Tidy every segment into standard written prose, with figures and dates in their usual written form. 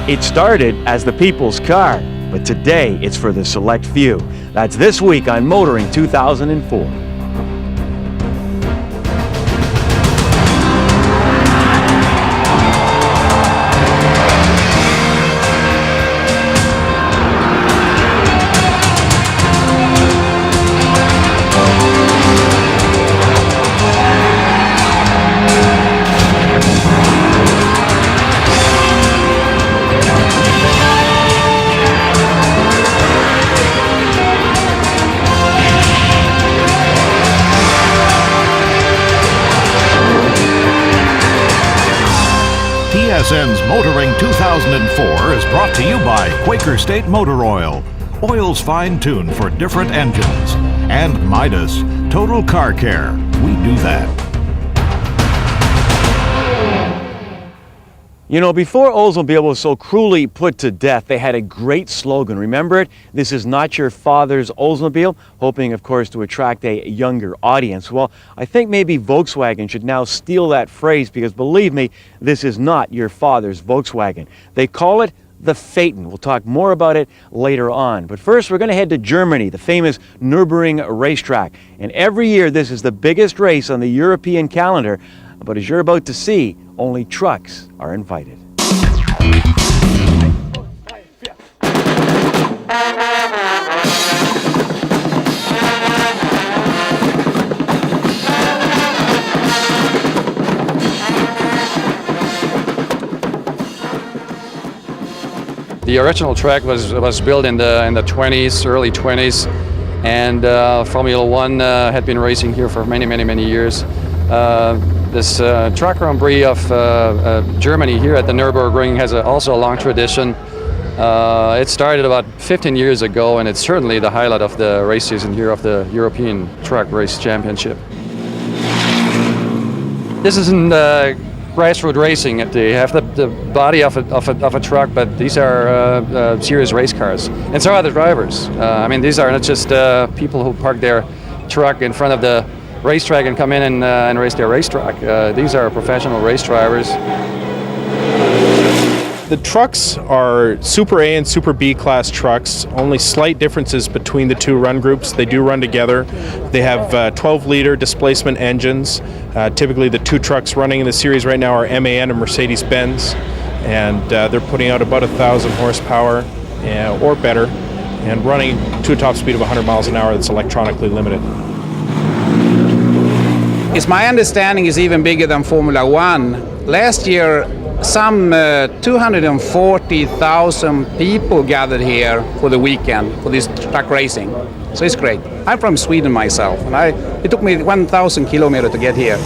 It started as the people's car, but today it's for the select few. That's this week on Motoring 2004. TSN's Motoring 2004 is brought to you by Quaker State Motor Oil. Oils fine-tuned for different engines. And Midas, Total Car Care. We do that. You know, before Oldsmobile was so cruelly put to death, they had a great slogan. Remember it? This is not your father's Oldsmobile, hoping, of course, to attract a younger audience. Well, I think maybe Volkswagen should now steal that phrase because, believe me, this is not your father's Volkswagen. They call it the Phaeton. We'll talk more about it later on. But first, we're going to head to Germany, the famous Nürburgring racetrack. And every year, this is the biggest race on the European calendar. But as you're about to see, only trucks are invited. The original track was built in the 20s, early 20s, and Formula One had been racing here for many years. This Truck Grand Prix of Germany here at the Nürburgring has also a long tradition. It started about 15 years ago, and it's certainly the highlight of the race season here of the European Truck Race Championship. This isn't grassroots racing. They have the body of a truck, but these are serious race cars, and so are the drivers. I mean, these are not just people who park their truck in front of the racetrack and come in and race their racetrack. These are professional race drivers. The trucks are Super A and Super B class trucks, only slight differences between the two run groups. They do run together. They have 12-liter displacement engines. Typically the two trucks running in the series right now are MAN and Mercedes-Benz, and they're putting out about 1,000 horsepower or better, and running to a top speed of 100 miles an hour that's electronically limited. It's my understanding it's even bigger than Formula One. Last year, some 240,000 people gathered here for the weekend for this truck racing. So it's great. I'm from Sweden myself, and it took me 1,000 kilometers to get here.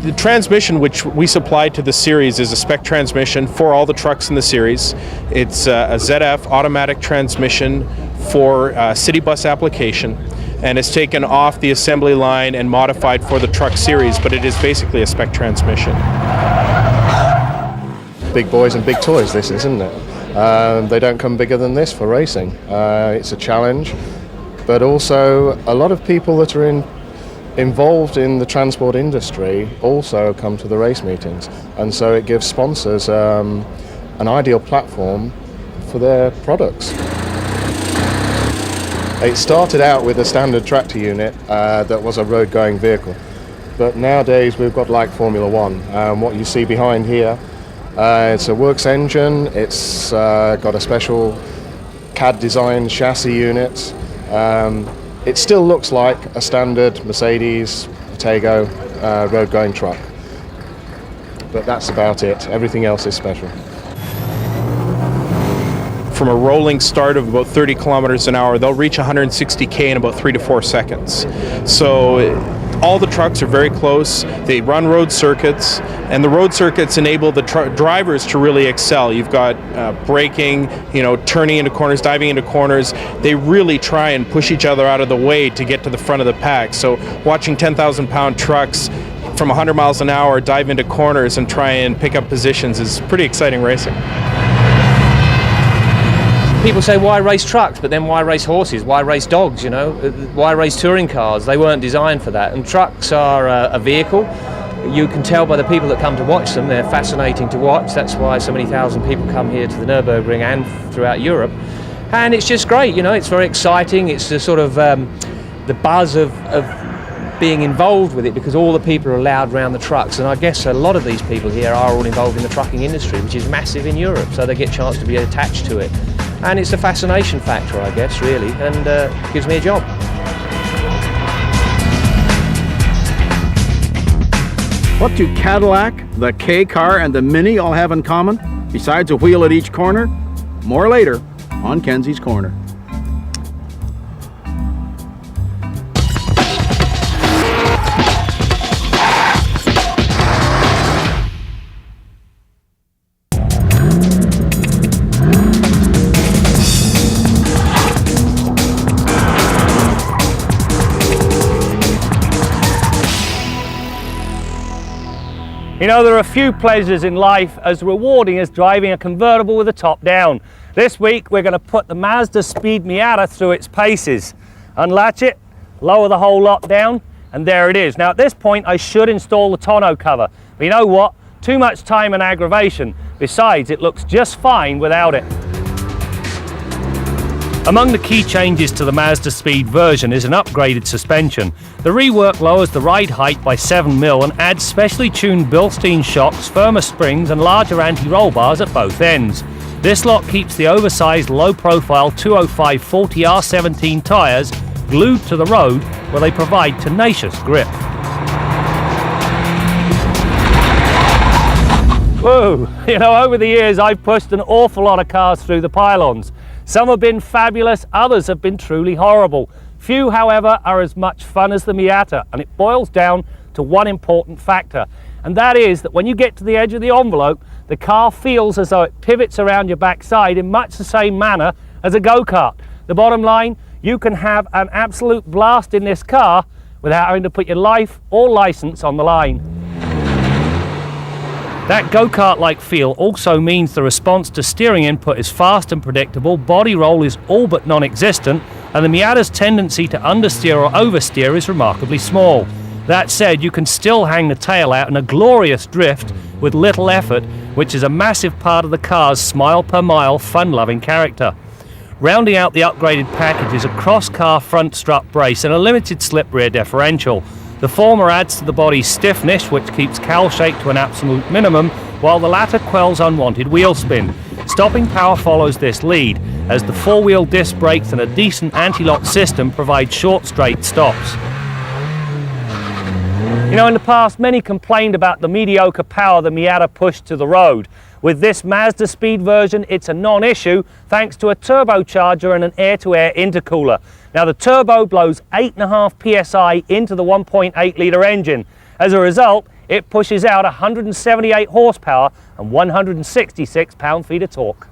The transmission which we supply to the series is a spec transmission for all the trucks in the series. It's a ZF automatic transmission for city bus application, and it's taken off the assembly line and modified for the truck series, but it is basically a spec transmission. Big boys and big toys, this is, isn't it? They don't come bigger than this for racing. It's a challenge, but also a lot of people that are involved in the transport industry also come to the race meetings, and so it gives sponsors an ideal platform for their products. It started out with a standard tractor unit that was a road-going vehicle, but nowadays we've got like Formula One. What you see behind here, it's a works engine. It's got a special CAD designed chassis unit. It still looks like a standard Mercedes Potego road-going truck, but that's about it. Everything else is special. From a rolling start of about 30 kilometers an hour, they'll reach 160K in about 3 to 4 seconds. So all the trucks are very close. They run road circuits, and the road circuits enable the drivers to really excel. You've got braking, turning into corners, diving into corners. They really try and push each other out of the way to get to the front of the pack. So watching 10,000-pound trucks from 100 miles an hour dive into corners and try and pick up positions is pretty exciting racing. People say, why race trucks? But then why race horses? Why race dogs, Why race touring cars? They weren't designed for that. And trucks are a vehicle. You can tell by the people that come to watch them, they're fascinating to watch. That's why so many thousand people come here to the Nürburgring and throughout Europe. And it's just great, you know, it's very exciting. It's the sort of the buzz of being involved with it, because all the people are allowed around the trucks, and I guess a lot of these people here are all involved in the trucking industry, which is massive in Europe, so they get a chance to be attached to it. And it's a fascination factor, I guess, really, and gives me a job. What do Cadillac, the K car, and the Mini all have in common, besides a wheel at each corner? More later on Kenzie's Corner. You know, there are few pleasures in life as rewarding as driving a convertible with the top down. This week we're going to put the Mazda Speed Miata through its paces. Unlatch it, lower the whole lot down, and there it is. Now at this point I should install the tonneau cover, but you know what? Too much time and aggravation. Besides, it looks just fine without it. Among the key changes to the Mazda Speed version is an upgraded suspension. The rework lowers the ride height by 7 mil and adds specially tuned Bilstein shocks, firmer springs and larger anti-roll bars at both ends. This lot keeps the oversized low-profile 205/40 R17 tyres glued to the road, where they provide tenacious grip. Whoa, you know, over the years I've pushed an awful lot of cars through the pylons. Some have been fabulous, others have been truly horrible. Few, however, are as much fun as the Miata, and it boils down to one important factor, and that is that when you get to the edge of the envelope, the car feels as though it pivots around your backside in much the same manner as a go-kart. The bottom line, you can have an absolute blast in this car without having to put your life or license on the line. That go-kart-like feel also means the response to steering input is fast and predictable, body roll is all but non-existent, and the Miata's tendency to understeer or oversteer is remarkably small. That said, you can still hang the tail out in a glorious drift with little effort, which is a massive part of the car's smile-per-mile, fun-loving character. Rounding out the upgraded package is a cross-car front strut brace and a limited slip rear differential. The former adds to the body's stiffness, which keeps cowl shake to an absolute minimum, while the latter quells unwanted wheel spin. Stopping power follows this lead, as the four-wheel disc brakes and a decent anti-lock system provide short, straight stops. You know, in the past, many complained about the mediocre power the Miata pushed to the road. With this Mazda Speed version, it's a non-issue thanks to a turbocharger and an air-to-air intercooler. Now the turbo blows 8.5 psi into the 1.8 litre engine. As a result, it pushes out 178 horsepower and 166 pound-feet of torque.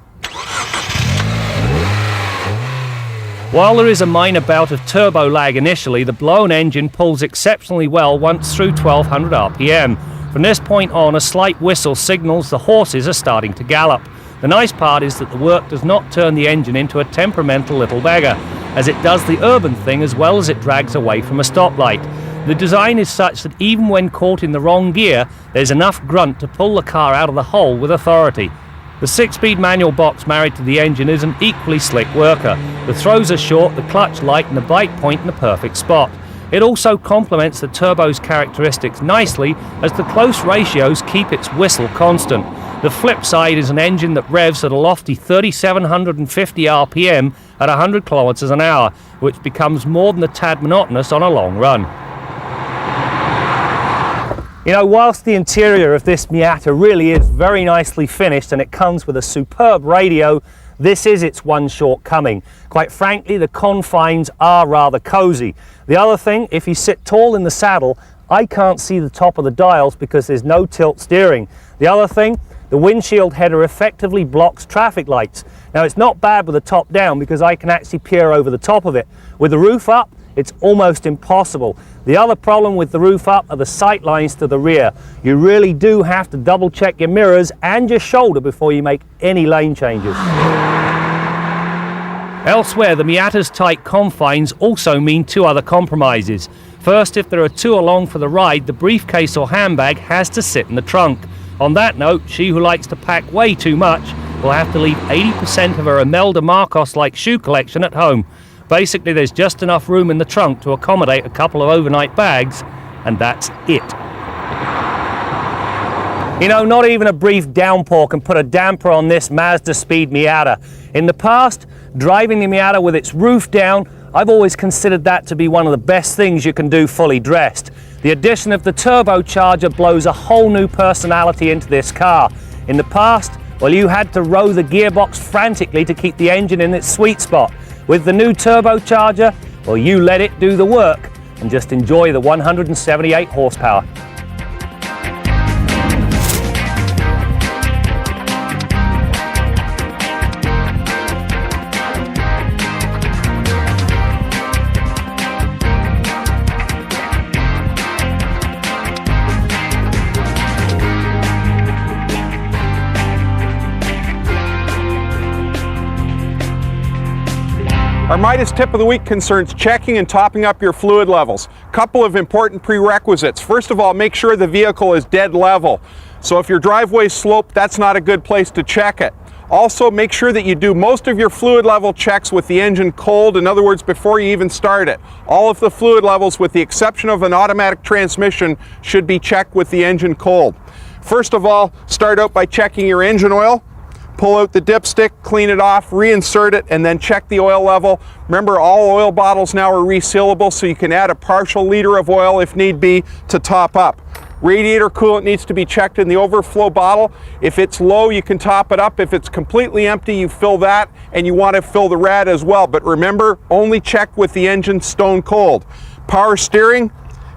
While there is a minor bout of turbo lag initially, the blown engine pulls exceptionally well once through 1200 RPM. From this point on, a slight whistle signals the horses are starting to gallop. The nice part is that the work does not turn the engine into a temperamental little beggar, as it does the urban thing as well as it drags away from a stoplight. The design is such that even when caught in the wrong gear, there's enough grunt to pull the car out of the hole with authority. The 6-speed manual box married to the engine is an equally slick worker. The throws are short, the clutch light and the bite point in the perfect spot. It also complements the turbo's characteristics nicely, as the close ratios keep its whistle constant. The flip side is an engine that revs at a lofty 3,750 RPM at 100 kilometers an hour, which becomes more than a tad monotonous on a long run. You know, whilst the interior of this Miata really is very nicely finished and it comes with a superb radio, this is its one shortcoming. Quite frankly, the confines are rather cozy. The other thing, if you sit tall in the saddle, I can't see the top of the dials because there's no tilt steering. The other thing, the windshield header effectively blocks traffic lights. Now it's not bad with the top down because I can actually peer over the top of it. With the roof up, it's almost impossible. The other problem with the roof up are the sight lines to the rear. You really do have to double check your mirrors and your shoulder before you make any lane changes. Elsewhere, the Miata's tight confines also mean two other compromises. First, if there are two along for the ride, the briefcase or handbag has to sit in the trunk. On that note, she who likes to pack way too much will have to leave 80% of her Imelda Marcos-like shoe collection at home. Basically, there's just enough room in the trunk to accommodate a couple of overnight bags, and that's it. You know, not even a brief downpour can put a damper on this Mazda Speed Miata. In the past, driving the Miata with its roof down, I've always considered that to be one of the best things you can do fully dressed. The addition of the turbocharger blows a whole new personality into this car. In the past, well, you had to row the gearbox frantically to keep the engine in its sweet spot. With the new turbocharger, well, you let it do the work and just enjoy the 178 horsepower. Our Midas tip of the week concerns checking and topping up your fluid levels. Couple of important prerequisites. First of all, make sure the vehicle is dead level. So if your driveway is sloped, that's not a good place to check it. Also, make sure that you do most of your fluid level checks with the engine cold, in other words, before you even start it. All of the fluid levels, with the exception of an automatic transmission, should be checked with the engine cold. First of all, start out by checking your engine oil. Pull out the dipstick, clean it off, reinsert it, and then check the oil level. Remember, all oil bottles now are resealable, so you can add a partial liter of oil if need be to top up. Radiator coolant needs to be checked in the overflow bottle. If it's low, you can top it up. If it's completely empty, you fill that, and you want to fill the rad as well. But remember, only check with the engine stone cold. Power steering,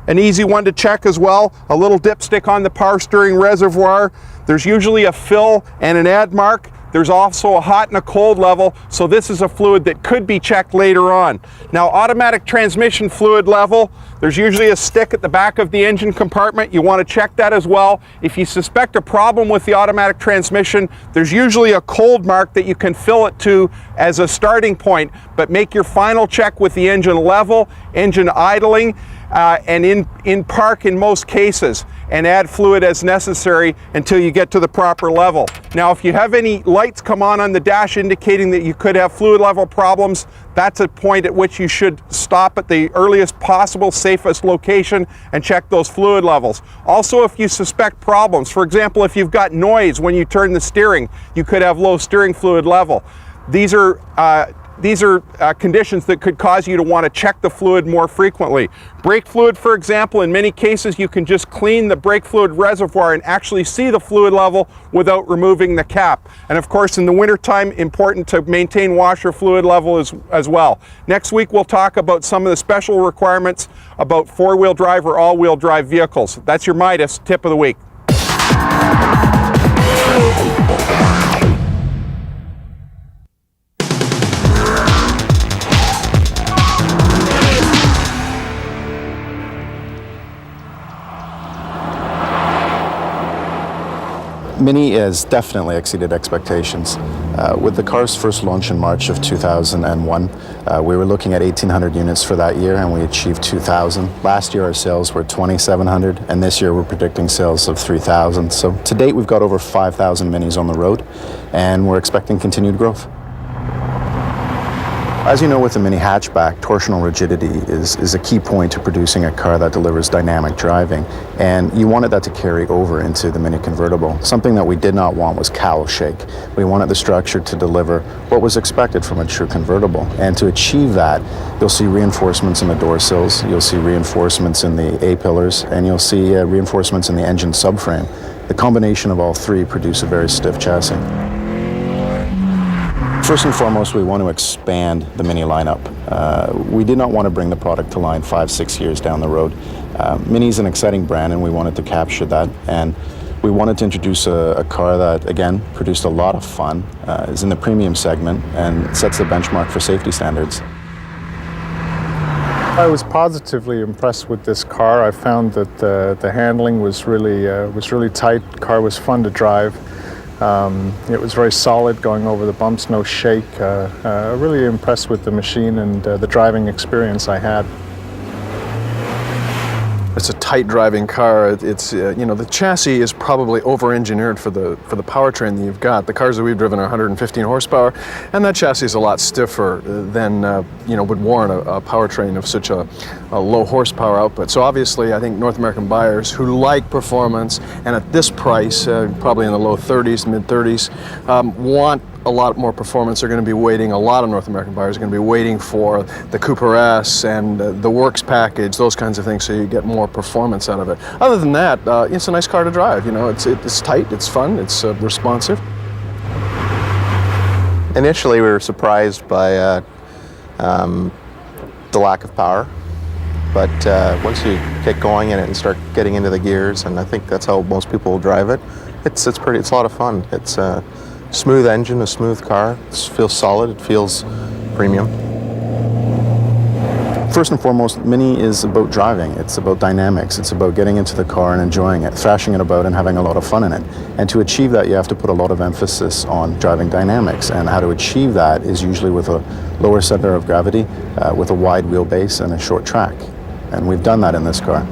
an easy one to check as well. A little dipstick on the power steering reservoir. There's usually a fill and an add mark. There's also a hot and a cold level, so this is a fluid that could be checked later on. Now, automatic transmission fluid level, there's usually a stick at the back of the engine compartment. You want to check that as well. If you suspect a problem with the automatic transmission, there's usually a cold mark that you can fill it to as a starting point, but make your final check with the engine level, engine idling, and in park in most cases, and add fluid as necessary until you get to the proper level. Now, if you have any lights come on the dash indicating that you could have fluid level problems, that's a point at which you should stop at the earliest possible, safest location and check those fluid levels. Also, if you suspect problems, for example, if you've got noise when you turn the steering, you could have low steering fluid level. These are conditions that could cause you to want to check the fluid more frequently. Brake fluid, for example, in many cases you can just clean the brake fluid reservoir and actually see the fluid level without removing the cap. And of course, in the wintertime, important to maintain washer fluid level as well. Next week we'll talk about some of the special requirements about four-wheel drive or all-wheel drive vehicles. That's your Midas tip of the week. Mini has definitely exceeded expectations. With the car's first launch in March of 2001, we were looking at 1,800 units for that year, and we achieved 2,000. Last year our sales were 2,700, and this year we're predicting sales of 3,000. So to date we've got over 5,000 Minis on the road, and we're expecting continued growth. As you know, with the Mini hatchback, torsional rigidity is a key point to producing a car that delivers dynamic driving, and you wanted that to carry over into the Mini convertible. Something that we did not want was cowl shake. We wanted the structure to deliver what was expected from a true convertible, and to achieve that, you'll see reinforcements in the door sills, you'll see reinforcements in the A-pillars, and you'll see reinforcements in the engine subframe. The combination of all three produce a very stiff chassis. First and foremost, we want to expand the Mini lineup. We did not want to bring the product to line 5-6 years down the road. Mini is an exciting brand, and we wanted to capture that. And we wanted to introduce a car that, again, produced a lot of fun, is in the premium segment, and sets the benchmark for safety standards. I was positively impressed with this car. I found that the handling was really tight. The car was fun to drive. It was very solid going over the bumps, no shake. Really impressed with the machine and the driving experience I had. tight driving car. It's you know, the chassis is probably over-engineered for the powertrain that you've got. The cars that we've driven are 115 horsepower, and that chassis is a lot stiffer than you know, would warrant a powertrain of such a low horsepower output. So obviously, I think North American buyers who like performance, and at this price, probably in the low 30s, mid 30s, want a lot more performance. They're going to be waiting, a lot of North American buyers are going to be waiting for the Cooper S and the Works package, those kinds of things, so you get more performance out of it. Other than that, it's a nice car to drive. You know, it's tight, it's fun, it's responsive. Initially, we were surprised by the lack of power, but once you get going in it and start getting into the gears, and I think that's how most people will drive it, it's a lot of fun. It's a smooth engine, a smooth car. It feels solid, it feels premium. First and foremost, Mini is about driving. It's about dynamics. It's about getting into the car and enjoying it, thrashing it about and having a lot of fun in it. And to achieve that, you have to put a lot of emphasis on driving dynamics. And how to achieve that is usually with a lower center of gravity, with a wide wheelbase and a short track. And we've done that in this car.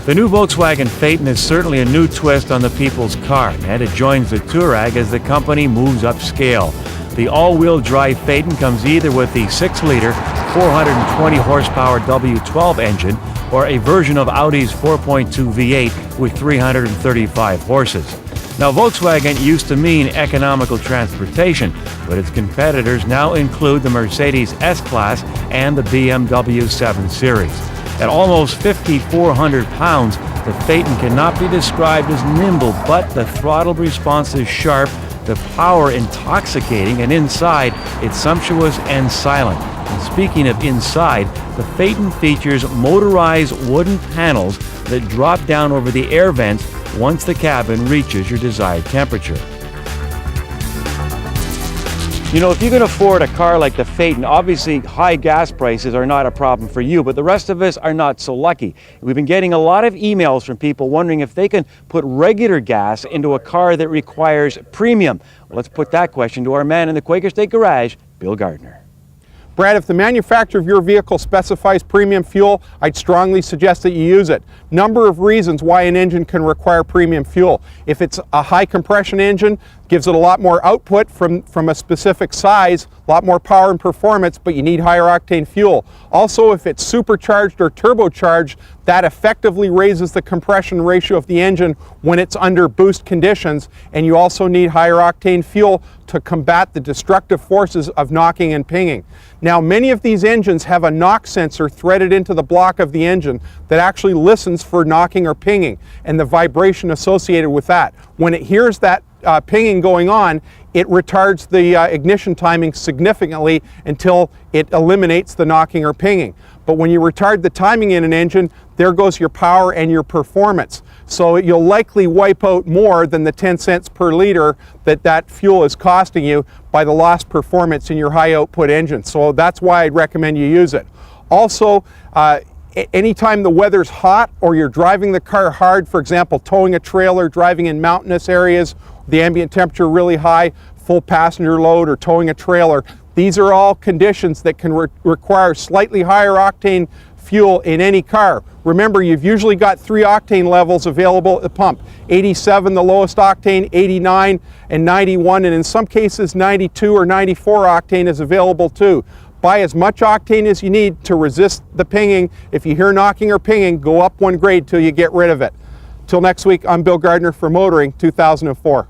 The new Volkswagen Phaeton is certainly a new twist on the people's car, and it joins the Touareg as the company moves upscale. The all-wheel drive Phaeton comes either with the 6-liter, 420-horsepower W12 engine or a version of Audi's 4.2 V8 with 335 horses. Now, Volkswagen used to mean economical transportation, but its competitors now include the Mercedes S-Class and the BMW 7 Series. At almost 5,400 pounds, the Phaeton cannot be described as nimble, but the throttle response is sharp, the power intoxicating, and inside, it's sumptuous and silent. And speaking of inside, the Phaeton features motorized wooden panels that drop down over the air vents once the cabin reaches your desired temperature. You know, if you can afford a car like the Phaeton, obviously high gas prices are not a problem for you, but the rest of us are not so lucky. We've been getting a lot of emails from people wondering if they can put regular gas into a car that requires premium. Well, let's put that question to our man in the Quaker State Garage, Bill Gardner. Brad, if the manufacturer of your vehicle specifies premium fuel, I'd strongly suggest that you use it. Number of reasons why an engine can require premium fuel. If it's a high compression engine, gives it a lot more output from a specific size, a lot more power and performance, but you need higher octane fuel. Also, if it's supercharged or turbocharged, that effectively raises the compression ratio of the engine when it's under boost conditions, and you also need higher octane fuel to combat the destructive forces of knocking and pinging. Now, many of these engines have a knock sensor threaded into the block of the engine that actually listens for knocking or pinging and the vibration associated with that. When it hears that pinging going on, it retards the ignition timing significantly until it eliminates the knocking or pinging. But when you retard the timing in an engine, there goes your power and your performance. So you'll likely wipe out more than the 10 cents per liter that fuel is costing you by the lost performance in your high output engine. So that's why I'd recommend you use it. Also, anytime the weather's hot or you're driving the car hard, for example, towing a trailer, driving in mountainous areas, the ambient temperature really high, full passenger load, or towing a trailer, these are all conditions that can require slightly higher octane fuel in any car. Remember, you've usually got 3 octane levels available at the pump. 87 the lowest octane, 89 and 91, and in some cases 92 or 94 octane is available too. Buy as much octane as you need to resist the pinging. If you hear knocking or pinging, go up 1 grade till you get rid of it. Till next week, I'm Bill Gardner for Motoring 2004.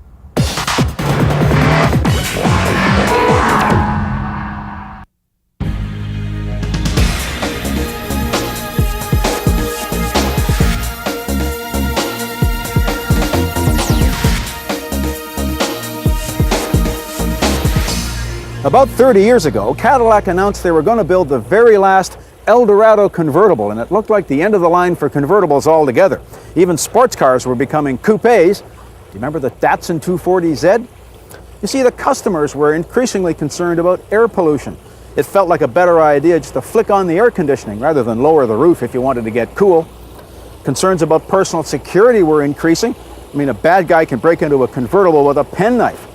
About 30 years ago, Cadillac announced they were going to build the very last Eldorado convertible, and it looked like the end of the line for convertibles altogether. Even sports cars were becoming coupes. Do you remember the Datsun 240Z? You see, the customers were increasingly concerned about air pollution. It felt like a better idea just to flick on the air conditioning rather than lower the roof if you wanted to get cool. Concerns about personal security were increasing. I mean, a bad guy can break into a convertible with a penknife.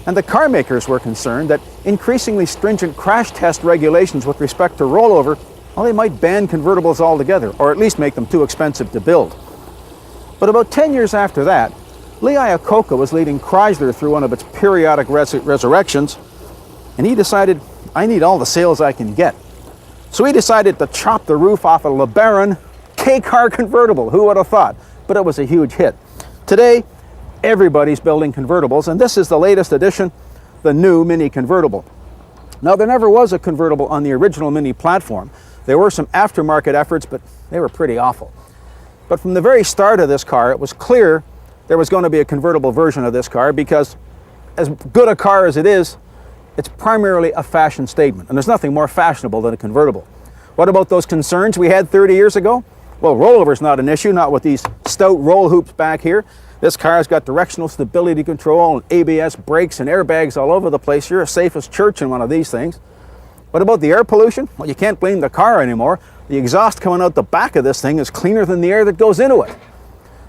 And the car makers were concerned that increasingly stringent crash test regulations with respect to rollover, well, they might ban convertibles altogether, or at least make them too expensive to build. But about 10 years after that, Lee Iacocca was leading Chrysler through one of its periodic resurrections, and he decided, I need all the sales I can get. So he decided to chop the roof off a LeBaron K-car convertible. Who would have thought? But it was a huge hit. Today, everybody's building convertibles, and this is the latest edition, the new Mini convertible. Now, there never was a convertible on the original Mini platform. There were some aftermarket efforts, but they were pretty awful. But from the very start of this car, it was clear there was going to be a convertible version of this car, because as good a car as it is, it's primarily a fashion statement, and there's nothing more fashionable than a convertible. What about those concerns we had 30 years ago? Well, rollover's not an issue, not with these stout roll hoops back here. This car's got directional stability control and ABS brakes and airbags all over the place. You're as safe as church in one of these things. What about the air pollution? Well, you can't blame the car anymore. The exhaust coming out the back of this thing is cleaner than the air that goes into it.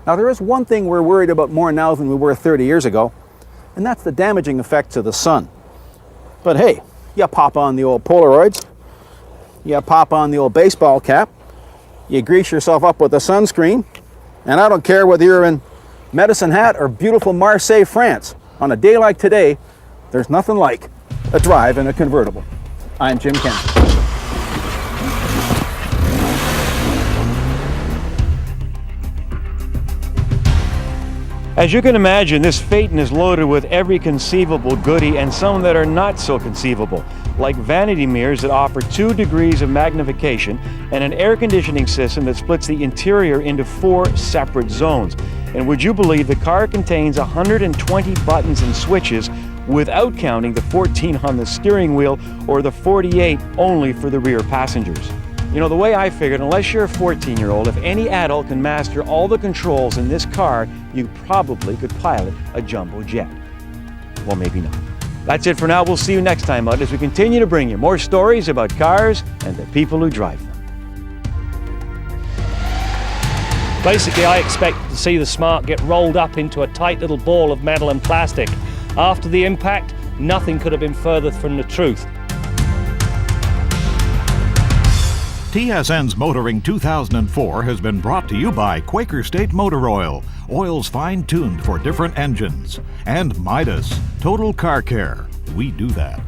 Now, there is one thing we're worried about more now than we were 30 years ago, and that's the damaging effects of the sun. But hey, you pop on the old Polaroids, you pop on the old baseball cap, you grease yourself up with the sunscreen, and I don't care whether you're in Medicine Hat or beautiful Marseille, France. On a day like today, there's nothing like a drive in a convertible. I'm Jim Kent. As you can imagine, this Phaeton is loaded with every conceivable goodie and some that are not so conceivable, like vanity mirrors that offer 2 degrees of magnification and an air conditioning system that splits the interior into 4 separate zones. And would you believe the car contains 120 buttons and switches without counting the 14 on the steering wheel or the 48 only for the rear passengers. You know, the way I figured, unless you're a 14-year-old, if any adult can master all the controls in this car, you probably could pilot a jumbo jet. Well, maybe not. That's it for now. We'll see you next time out as we continue to bring you more stories about cars and the people who drive them. Basically, I expect to see the Smart get rolled up into a tight little ball of metal and plastic. After the impact, nothing could have been further from the truth. TSN's Motoring 2004 has been brought to you by Quaker State Motor Oil, oils fine-tuned for different engines, and Midas, Total Car Care. We do that.